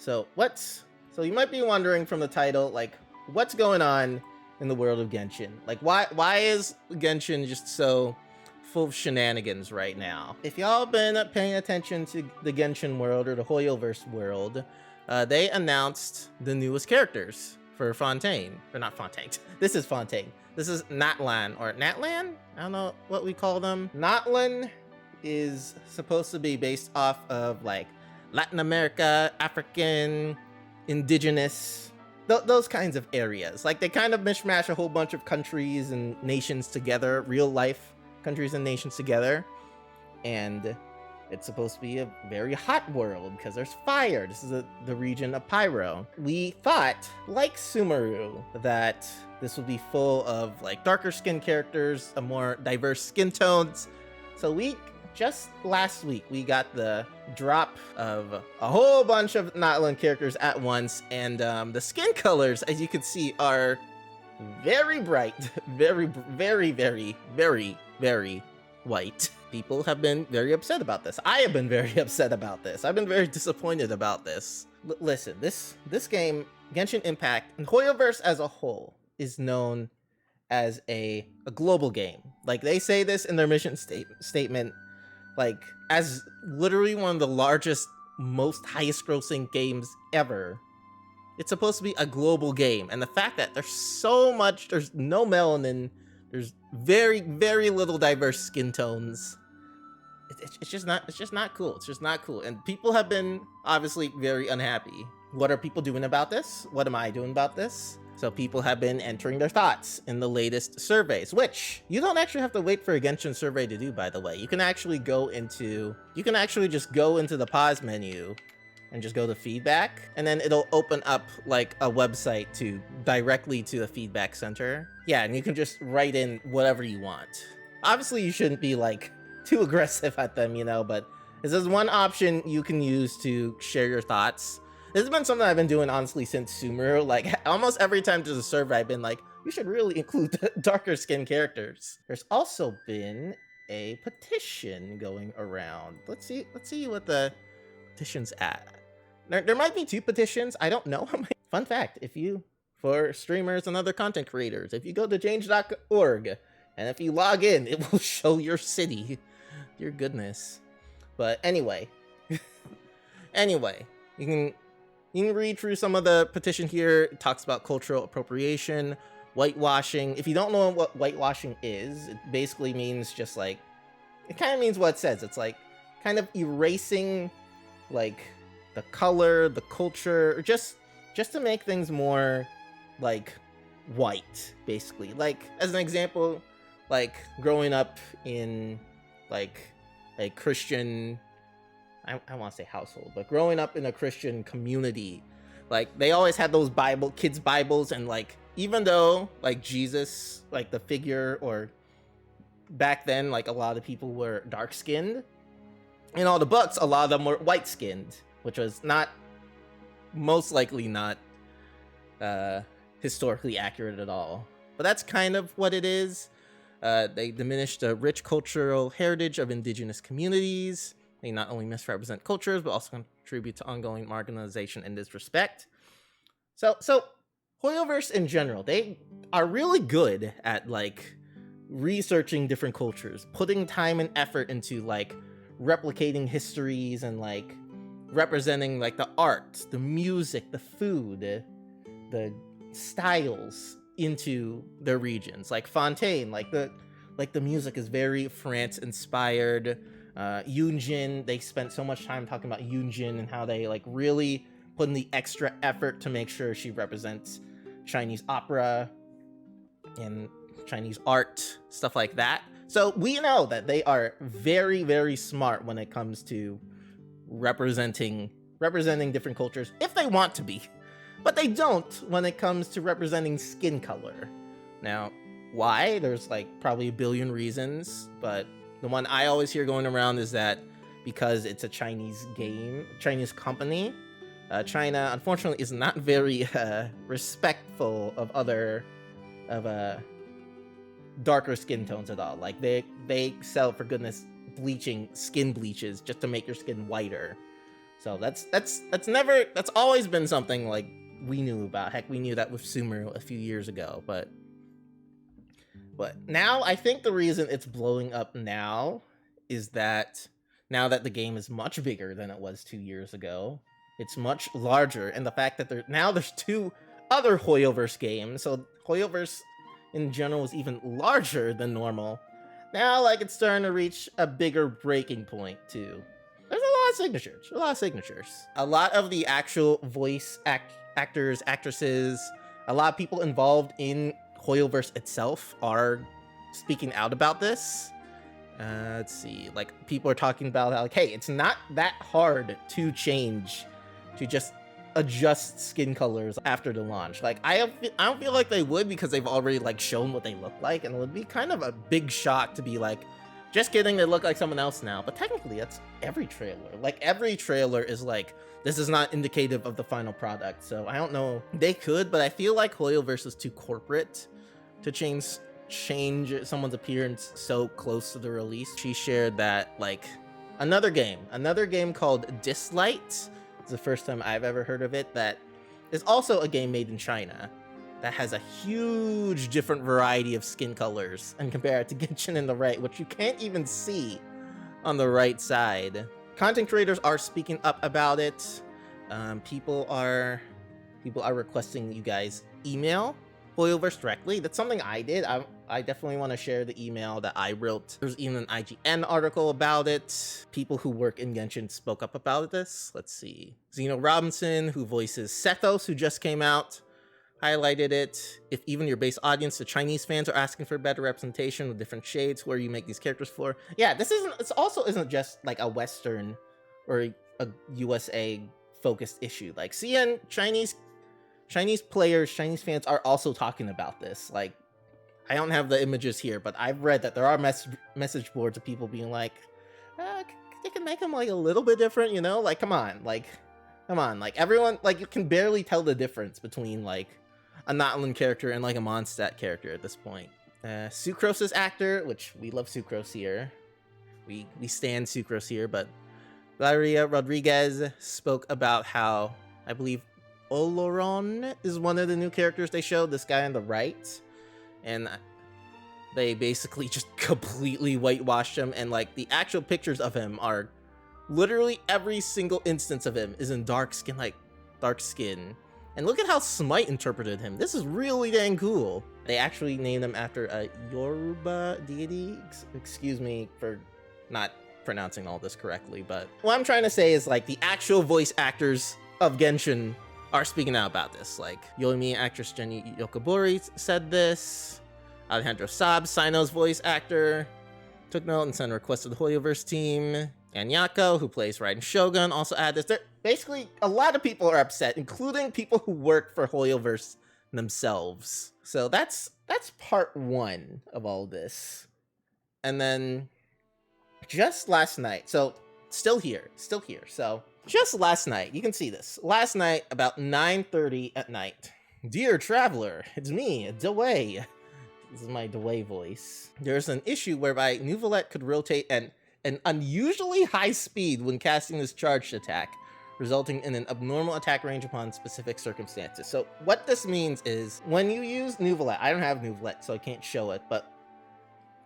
So you might be wondering from the title, like, what's going on in the world of Genshin? Like, why is Genshin just so full of shenanigans right now? If y'all been paying attention to the Genshin world or the Hoyoverse world, they announced the newest characters for Fontaine. Or not Fontaine. This is Fontaine. This is Natlan, or Natlan? I don't know what we call them. Natlan is supposed to be based off of, like, Latin America, African, indigenous, those kinds of areas. Like, they kind of mishmash a whole bunch of countries and nations together, real life countries and nations together. And it's supposed to be a very hot world because there's fire. This is the region of Pyro. We thought, like Sumeru, that this would be full of, like, darker skin characters, a more diverse skin tones. So just last week, we got the drop of a whole bunch of Natlan characters at once, and the skin colors, as you can see, are very bright, very, very, very, very, very white. People have been very upset about this. I have been very upset about this. I've been very disappointed about this. Listen, this game, Genshin Impact, and Hoyoverse as a whole, is known as a global game. Like, they say this in their mission statement, like, as literally one of the largest, most highest grossing games ever. It's supposed to be a global game, and the fact that there's no melanin, there's very, very little diverse skin tones, it's just not cool. It's just not cool, and people have been obviously very unhappy. What are people doing about this? What am I doing about this? So people have been entering their thoughts in the latest surveys, which you don't actually have to wait for a Genshin survey to do, by the way. You can actually just go into the pause menu and just go to feedback, and then it'll open up like a website directly to the feedback center. Yeah, and you can just write in whatever you want. Obviously, you shouldn't be like too aggressive at them, but this is one option you can use to share your thoughts. This has been something I've been doing, honestly, since Sumeru. Like, almost every time there's a survey, I've been like, you should really include the darker skin characters. There's also been a petition going around. Let's see what the petition's at. There might be 2 petitions. I don't know. Fun fact, for streamers and other content creators, if you go to change.org, and if you log in, it will show your city. Dear goodness. But anyway, you can read through some of the petition here. It talks about cultural appropriation, whitewashing. If you don't know what whitewashing is, it basically means just like, it kind of means what it says. It's like kind of erasing like the color, the culture, just to make things more like white, basically. Like, as an example, like growing up in like a Christian, I want to say household, but growing up in a Christian community, like, they always had those kids' Bibles, and like, even though like Jesus, like the figure, or back then, like, a lot of people were dark skinned, in all the books, a lot of them were white skinned, which was most likely not historically accurate at all. But that's kind of what it is. They diminish the rich cultural heritage of indigenous communities. They not only misrepresent cultures, but also contribute to ongoing marginalization in this respect. So Hoyoverse in general, they are really good at like researching different cultures, putting time and effort into like replicating histories and like representing like the art, the music, the food, the styles into their regions. Like Fontaine, like the music is very France inspired. Yunjin, they spent so much time talking about Yunjin and how they like really put in the extra effort to make sure she represents Chinese opera and Chinese art, stuff like that. So we know that they are very, very smart when it comes to representing different cultures, if they want to be. But they don't when it comes to representing skin color. Now, why? There's like probably a billion reasons, but the one I always hear going around is that because it's a Chinese company, China unfortunately is not very respectful of darker skin tones at all. Like, they sell, for goodness, skin bleaches just to make your skin whiter. So that's always been something like we knew about. Heck, we knew that with Sumeru a few years ago, but now I think the reason it's blowing up now is that now that the game is much bigger than it was 2 years ago, it's much larger, and the fact that there's 2 other Hoyoverse games, so Hoyoverse in general is even larger than normal. Now, like, it's starting to reach a bigger breaking point too. There's a lot of signatures. A lot of the actual voice actors, actresses, a lot of people involved in Hoyoverse itself are speaking out about this. Let's see, like, people are talking about how, like, hey, it's not that hard to just adjust skin colors after the launch. Like, I don't feel like they would, because they've already, like, shown what they look like, and it would be kind of a big shock to be like, just kidding, they look like someone else now. But technically, that's every trailer. Like, every trailer is like, this is not indicative of the final product. So I don't know. They could, but I feel like Hoyoverse is too corporate to change someone's appearance so close to the release. She shared that, like, another game called Dislight. It's the first time I've ever heard of it. That is also a game made in China that has a huge different variety of skin colors, and compare it to Genshin in the right, which you can't even see on the right side. Content creators are speaking up about it. People are requesting you guys email Hoyoverse directly. That's something I did. I definitely want to share the email that I wrote. There's even an IGN article about it. People who work in Genshin spoke up about this. Let's see. Zeno Robinson, who voices Sethos, who just came out, highlighted it. If even your base audience, the Chinese fans, are asking for better representation with different shades, who are you make these characters for? Yeah, this also isn't just like a Western or a USA focused issue. Like, CN Chinese players, Chinese fans are also talking about this. Like, I don't have the images here, but I've read that there are message boards of people being like, they can make them like a little bit different, you know? Like, come on, like everyone, like, you can barely tell the difference between like a Natlan character and like a Mondstadt character at this point. Sucrose's actor, which we love Sucrose here. We stand Sucrose here, but Valeria Rodriguez spoke about how, I believe, Oloron is one of the new characters they showed, this guy on the right. And they basically just completely whitewashed him, and like the actual pictures of him are literally every single instance of him is in dark skin. And look at how Smite interpreted him. This is really dang cool. They actually named him after a Yoruba deity. Excuse me for not pronouncing all this correctly, but what I'm trying to say is, like, the actual voice actors of Genshin are speaking out about this. Like, Yoimi actress Jenny Yokobori said this. Alejandro Saab, Sino's voice actor, took note and sent a request to the Hoyoverse team. Anyako, who plays Raiden Shogun, also added this. Basically, a lot of people are upset, including people who work for Hoyoverse themselves. So that's part one of all this. And then just last night, so still here. So just last night, you can see this. Last night, about 9:30 at night. Dear traveler, it's me, Dewey. This is my Dewey voice. There's an issue whereby Neuvillette could rotate at an unusually high speed when casting this charged attack, resulting in an abnormal attack range upon specific circumstances. So what this means is, when you use Neuvillette, I don't have Neuvillette, so I can't show it, but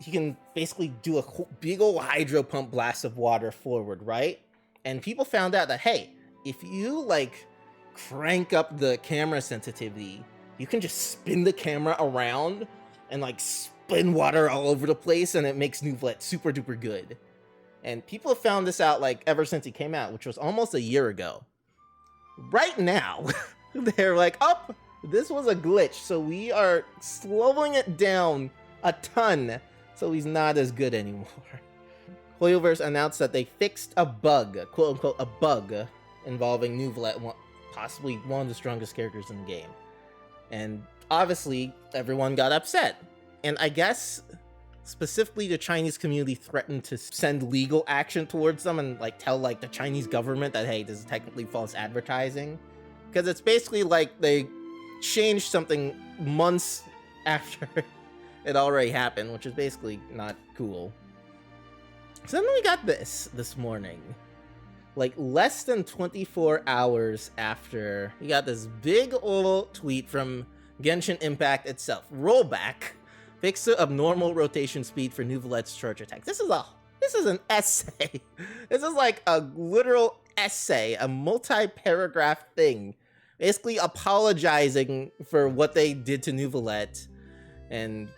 you can basically do a big old hydro pump blast of water forward, right? And people found out that, hey, if you like crank up the camera sensitivity, you can just spin the camera around and like spin water all over the place, and it makes Neuvillette super duper good. And people have found this out like ever since it came out, which was almost a year ago. Right now, they're like, oh, this was a glitch, so we are slowing it down a ton so he's not as good anymore. Hoyoverse announced that they fixed a bug, quote unquote, a bug involving Neuvillette, possibly one of the strongest characters in the game. And obviously, everyone got upset. And I guess specifically the Chinese community threatened to send legal action towards them and like tell like the Chinese government that, hey, this is technically false advertising. Because it's basically like they changed something months after it already happened, which is basically not cool. So then we got this morning. like less than 24 hours after we got this big old tweet from Genshin Impact itself. Rollback. Fix the abnormal rotation speed for Neuvillette's charge attack. This is an essay. This is like a literal essay, a multi-paragraph thing, basically apologizing for what they did to Neuvillette, and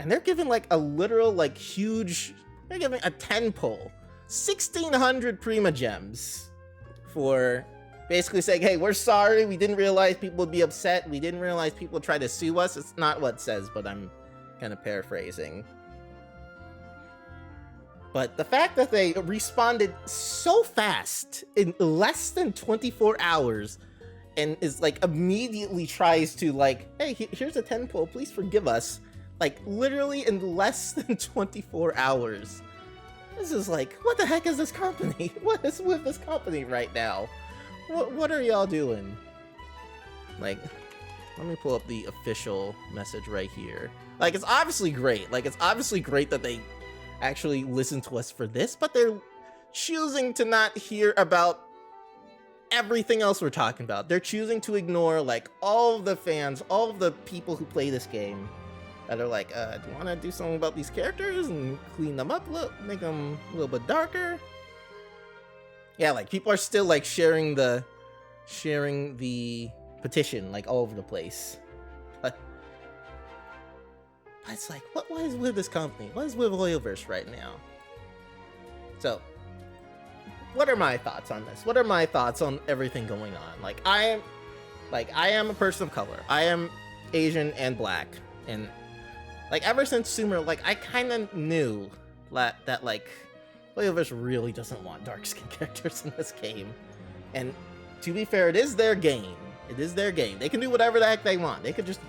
they're giving like a literal like huge. They're giving a 10 pull, 1,600 Prima Gems for basically saying, hey, we're sorry, we didn't realize people would be upset, we didn't realize people would try to sue us. It's not what it says, but I'm kind of paraphrasing. But the fact that they responded so fast in less than 24 hours and is like immediately tries to like, hey, here's a 10 pull, please forgive us. Like literally in less than 24 hours. This is like, what the heck is this company? What is with this company right now? What are y'all doing? Like, let me pull up the official message right here. Like, it's obviously great. Like, it's obviously great that they actually listen to us for this, but they're choosing to not hear about everything else we're talking about. They're choosing to ignore, like, all of the fans, all of the people who play this game that are like, do you want to do something about these characters and clean them up a little, make them a little bit darker? Yeah, like, people are still, like, sharing the petition, like, all over the place. But it's like, what is with this company? What is with Hoyoverse right now? So, what are my thoughts on this? What are my thoughts on everything going on? Like, I am a person of color. I am Asian and black. And, like, ever since Sumeru, like, I kind of knew that like, Hoyoverse really doesn't want dark-skinned characters in this game. And to be fair, it is their game. It is their game. They can do whatever the heck they want. They could just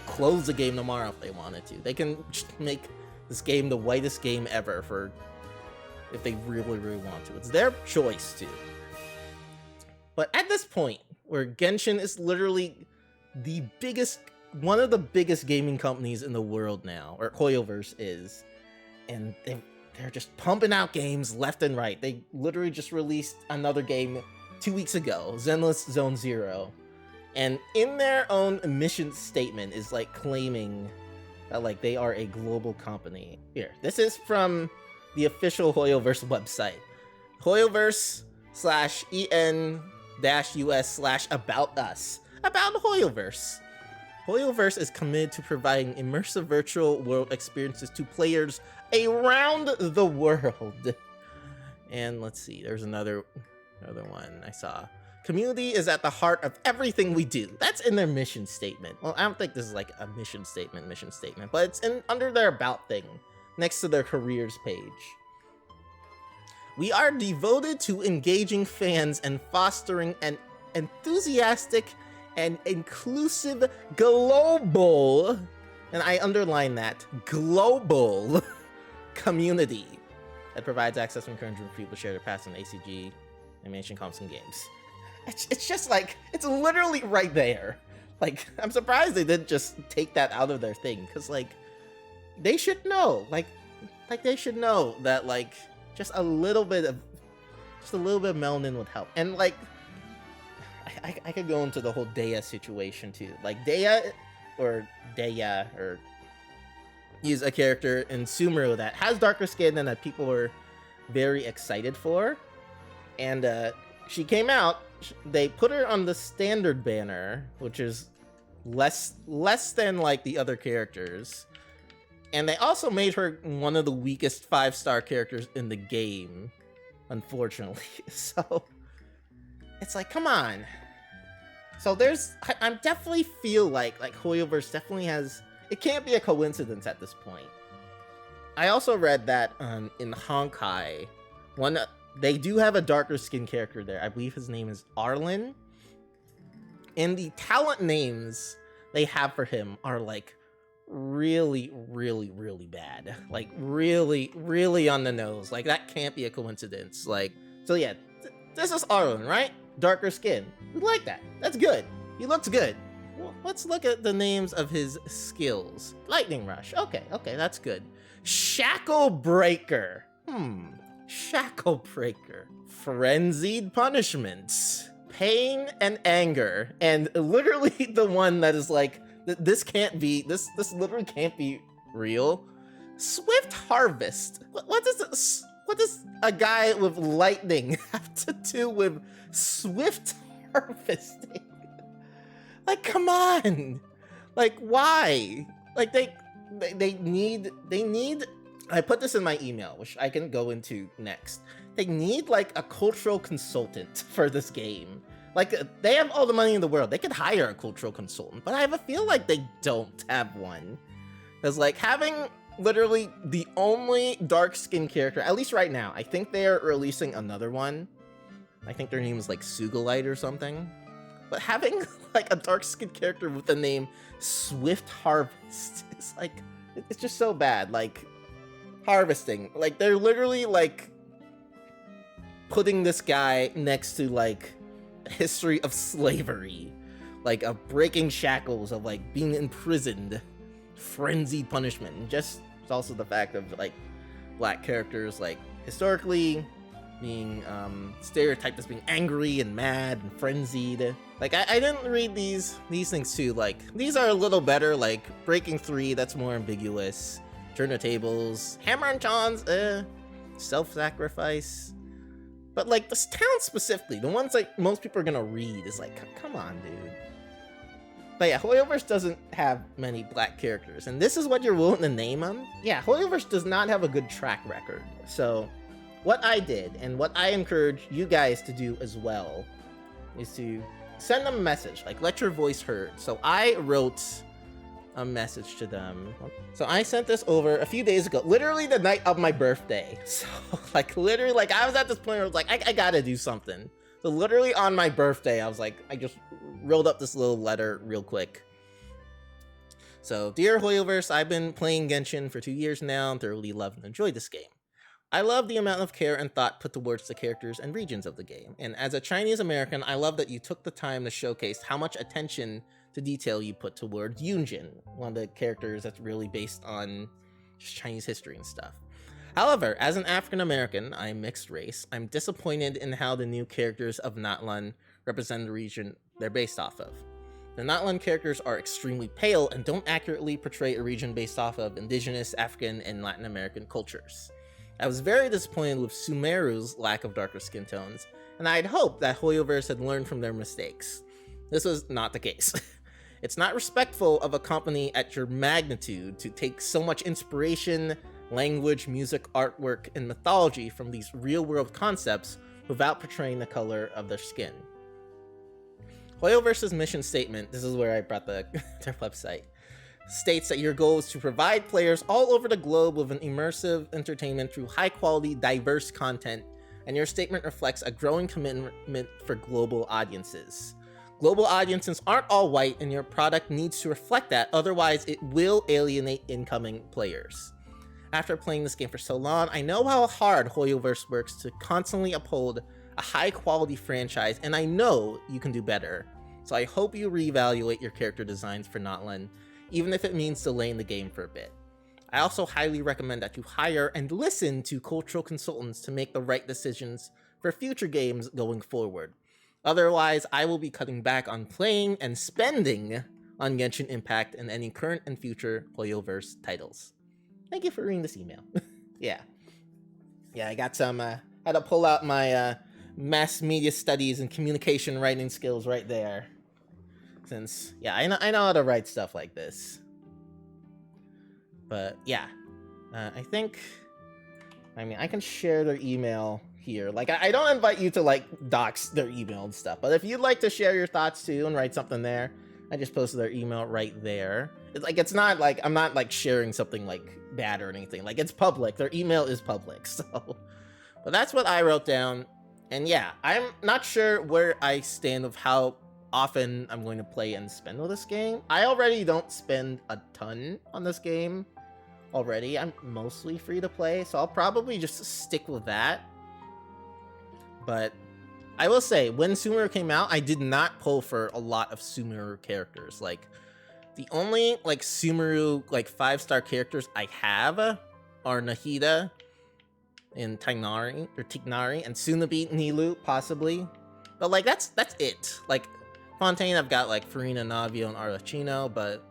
close the game tomorrow if they wanted to. They can just make this game the whitest game ever for if they really, really want to. It's their choice to. But at this point, where Genshin is literally the biggest, one of the biggest gaming companies in the world now, or Hoyoverse is, and they're just pumping out games left and right. They literally just released another game 2 weeks ago, Zenless Zone Zero. And in their own mission statement is like claiming that like they are a global company. Here, this is from the official Hoyoverse website. Hoyoverse/en-us/about us. About Hoyoverse. Hoyoverse is committed to providing immersive virtual world experiences to players around the world. And let's see, there's another one I saw. Community is at the heart of everything we do. That's in their mission statement. Well, I don't think this is like a mission statement, but it's under their about thing, next to their careers page. We are devoted to engaging fans and fostering an enthusiastic and inclusive global, and I underline that, global community that provides access and encouragement for people to share their past in ACG, animation, comics, and games. It's just like, it's literally right there. Like, I'm surprised they didn't just take that out of their thing, because, like, they should know. Like they should know that, like, just a little bit of melanin would help. And, like, I could go into the whole Dea situation, too. Like, Dea, he's a character in Sumeru that has darker skin and that people were very excited for. And, she came out, they put her on the standard banner, which is less than, like, the other characters. And they also made her one of the weakest 5-star characters in the game, unfortunately. So, it's like, come on. So I definitely feel like Hoyoverse definitely has, it can't be a coincidence at this point. I also read that in Honkai, they do have a darker skin character there. I believe his name is Arlen. And the talent names they have for him are like really, really, really bad. Like really, really on the nose. Like that can't be a coincidence. Like, so yeah, this is Arlen, right? Darker skin. We like that. That's good. He looks good. Well, let's look at the names of his skills. Lightning Rush. Okay, that's good. Shackle Breaker. shackle breaker, frenzied punishments, pain and anger, and literally the one that is like, this literally can't be real. Swift harvest. What does a guy with lightning have to do with swift harvesting? Like, come on. Like, why? Like, they need, I put this in my email, which I can go into next. They need like a cultural consultant for this game. Like, they have all the money in the world. They could hire a cultural consultant, but I have a feel like they don't have one. Because like having literally the only dark skin character, at least right now, I think they are releasing another one. I think their name is like Sugalite or something. But having like a dark skinned character with the name Swift Harvest is like, it's just so bad. Like, harvesting. Like, they're literally like putting this guy next to like a history of slavery, like of breaking shackles, of like being imprisoned, frenzied punishment. And just it's also the fact of like black characters like historically being stereotyped as being angry and mad and frenzied. Like, I didn't read these things too. Like, these are a little better. Like, Breaking 3, that's more ambiguous. Turn the Tables, Hammer and John's, self-sacrifice. But like, this town specifically, the ones like most people are gonna read is like, come on, dude. But yeah, Hoyoverse doesn't have many black characters, and this is what you're willing to name them? Yeah, Hoyoverse does not have a good track record. So what I did, and what I encourage you guys to do as well, is to send them a message, like let your voice heard. So I wrote a message to them. So I sent this over a few days ago, literally the night of my birthday. So like literally, like I was at this point where I was like, I gotta do something. So literally on my birthday, I was like, I just rolled up this little letter real quick. So, dear Hoyoverse, I've been playing Genshin for 2 years now and thoroughly love and enjoy this game. I love the amount of care and thought put towards the characters and regions of the game. And as a Chinese American, I love that you took the time to showcase how much attention to detail you put towards Yunjin, one of the characters that's really based on just Chinese history and stuff. However, as an African American, I'm mixed race, I'm disappointed in how the new characters of Natlan represent the region they're based off of. The Natlan characters are extremely pale and don't accurately portray a region based off of indigenous, African, and Latin American cultures. I was very disappointed with Sumeru's lack of darker skin tones, and I'd hoped that Hoyoverse had learned from their mistakes. This was not the case. It's not respectful of a company at your magnitude to take so much inspiration, language, music, artwork, and mythology from these real-world concepts without portraying the color of their skin. Hoyoverse's mission statement, this is where I brought their website, states that your goal is to provide players all over the globe with an immersive entertainment through high-quality, diverse content, and your statement reflects a growing commitment for global audiences. Global audiences aren't all white, and your product needs to reflect that, otherwise it will alienate incoming players. After playing this game for so long, I know how hard Hoyoverse works to constantly uphold a high-quality franchise, and I know you can do better. So I hope you reevaluate your character designs for Natlan, even if it means delaying the game for a bit. I also highly recommend that you hire and listen to cultural consultants to make the right decisions for future games going forward. Otherwise, I will be cutting back on playing and spending on Genshin Impact and any current and future Hoyoverse titles. Thank you for reading this email. Yeah, I got some, had to pull out my mass media studies and communication writing skills right there. Since, yeah, I know how to write stuff like this. But, yeah, I mean, I can share their email here. Like, I don't invite you to, like, dox their email and stuff. But if you'd like to share your thoughts, too, and write something there, I just posted their email right there. It's not, like, I'm not, like, sharing something, like, bad or anything. Like, it's public. Their email is public, so. But that's what I wrote down. And, yeah, I'm not sure where I stand with how often I'm going to play and spend with this game. I already don't spend a ton on this game already. I'm mostly free to play, so I'll probably just stick with that. But I will say, when Sumeru came out, I did not pull for a lot of Sumeru characters. Like, the only, like, Sumeru, like, 5-star characters I have are Nahida, in Tignari, and soon to be Nilou, possibly. But like that's it. Like Fontaine, I've got like Farina, Navio, and Arlecchino, but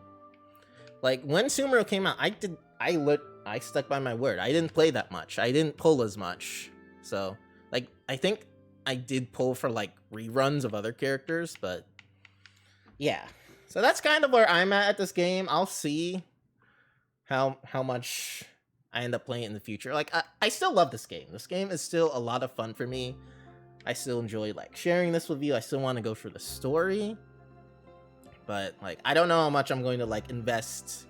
like when Sumeru came out, I stuck by my word. I didn't play that much. I didn't pull as much. So like I think I did pull for like reruns of other characters, but yeah. So that's kind of where I'm at this game. I'll see how much I end up playing in the future. Like I still love this game. This game is still a lot of fun for me. I still enjoy like sharing this with you. I still want to go for the story, but like I don't know how much I'm going to like invest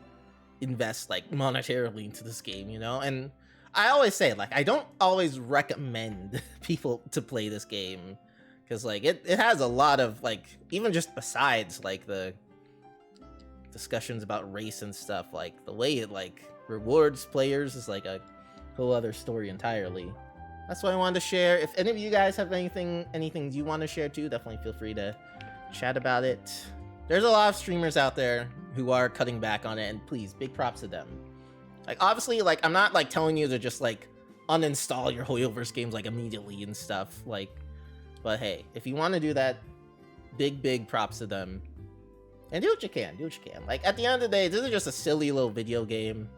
like monetarily into this game, you know? And I always say like I don't always recommend people to play this game because like it has a lot of like, even just besides like the discussions about race and stuff, like the way it like rewards players is like a whole other story entirely. That's what I wanted to share. If any of you guys have anything you want to share too, definitely feel free to chat about it. There's a lot of streamers out there who are cutting back on it, and please, big props to them. Like obviously, like I'm not like telling you to just like uninstall your Hoyoverse games like immediately and stuff, like, but hey, if you want to do that, big props to them. And do what you can, Like, at the end of the day, this is just a silly little video game.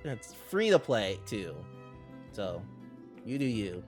It's free to play, too. So, you do you.